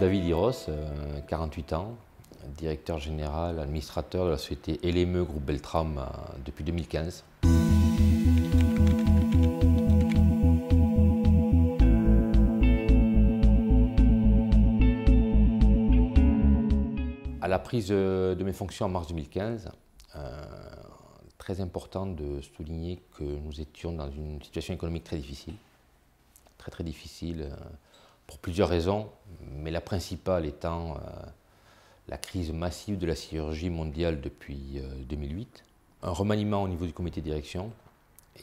David Iros, 48 ans, directeur général, administrateur de la société LME Groupe Beltrame depuis 2015. À la prise de mes fonctions en mars 2015, très important de souligner que nous étions dans une situation économique très difficile. Très difficile pour plusieurs raisons, mais la principale étant la crise massive de la sidérurgie mondiale depuis 2008, un remaniement au niveau du comité de direction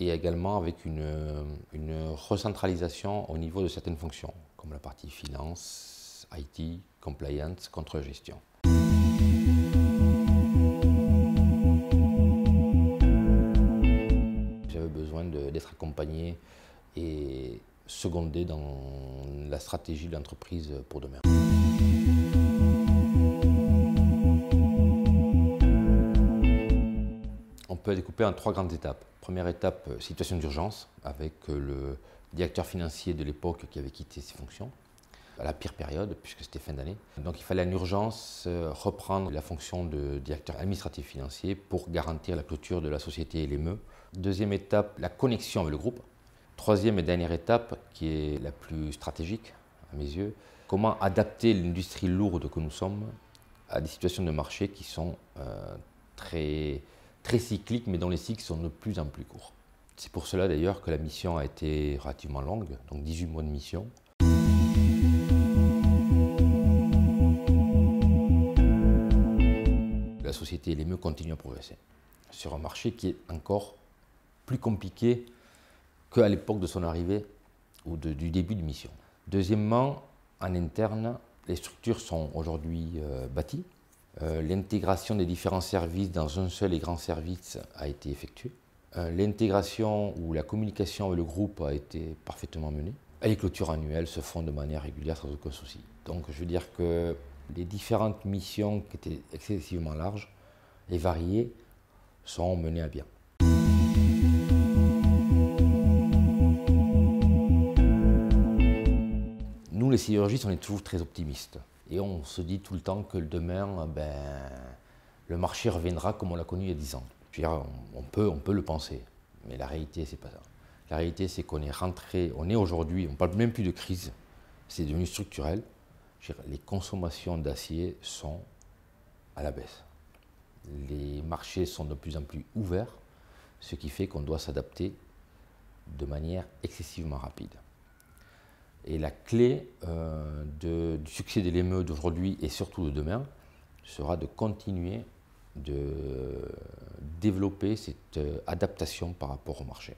et également avec une recentralisation au niveau de certaines fonctions, comme la partie finance, IT, compliance, contrôle-gestion. J'avais besoin d'être accompagné et secondé dans la stratégie de l'entreprise pour demain. On peut découper en 3 grandes étapes. Première étape, situation d'urgence, avec le directeur financier de l'époque qui avait quitté ses fonctions, à la pire période, puisque c'était fin d'année. Donc il fallait en urgence reprendre la fonction de directeur administratif financier pour garantir la clôture de la société LME. Deuxième étape, la connexion avec le groupe. Troisième et dernière étape, qui est la plus stratégique à mes yeux, comment adapter l'industrie lourde que nous sommes à des situations de marché qui sont très cycliques, mais dont les cycles sont de plus en plus courts. C'est pour cela d'ailleurs que la mission a été relativement longue, donc 18 mois de mission. La société LME continue à progresser sur un marché qui est encore plus compliqué qu'à l'époque de son arrivée ou du début de mission. Deuxièmement, en interne, les structures sont aujourd'hui bâties. L'intégration des différents services dans un seul et grand service a été effectuée. L'intégration ou la communication avec le groupe a été parfaitement menée. Et les clôtures annuelles se font de manière régulière sans aucun souci. Donc je veux dire que les différentes missions qui étaient excessivement larges et variées sont menées à bien. Nous, les sidérurgistes, on est toujours très optimistes. Et on se dit tout le temps que demain, le marché reviendra comme on l'a connu il y a 10 ans. Je veux dire, on peut le penser, mais la réalité, c'est pas ça. La réalité, c'est qu'on est rentré, on est aujourd'hui, on ne parle même plus de crise, c'est devenu structurel. Je veux dire, les consommations d'acier sont à la baisse. Les marchés sont de plus en plus ouverts, ce qui fait qu'on doit s'adapter de manière excessivement rapide. Et la clé du succès de LME d'aujourd'hui et surtout de demain sera de continuer de développer cette adaptation par rapport au marché.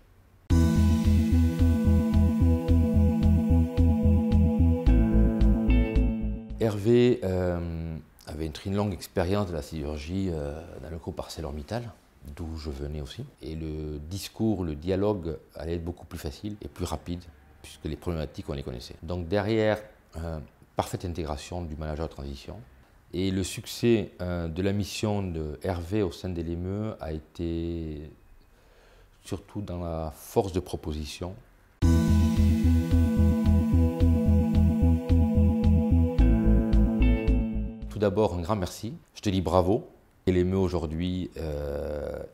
Hervé avait une longue expérience de la sidérurgie dans le groupe ArcelorMittal, d'où je venais aussi. Et le discours, le dialogue allait être beaucoup plus facile et plus rapide, puisque les problématiques, on les connaissait. Donc derrière, parfaite intégration du manager de transition. Et le succès de la mission de Hervé au sein des LME a été surtout dans la force de proposition. Tout d'abord, un grand merci. Je te dis bravo. LME aujourd'hui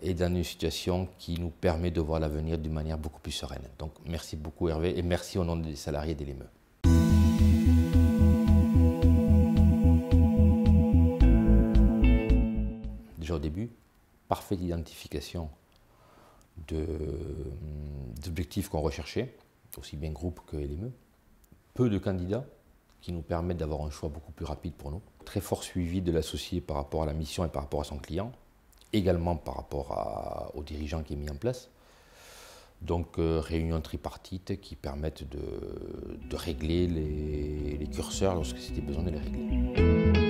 est dans une situation qui nous permet de voir l'avenir d'une manière beaucoup plus sereine. Donc merci beaucoup Hervé et merci au nom des salariés de LME. Déjà au début, parfaite identification des objectifs qu'on recherchait, aussi bien groupe que LME. Peu de candidats qui nous permettent d'avoir un choix beaucoup plus rapide pour nous. Très fort suivi de l'associé par rapport à la mission et par rapport à son client, également par rapport aux dirigeants qui est mis en place. Donc réunions tripartites qui permettent de régler les curseurs lorsque c'était besoin de les régler.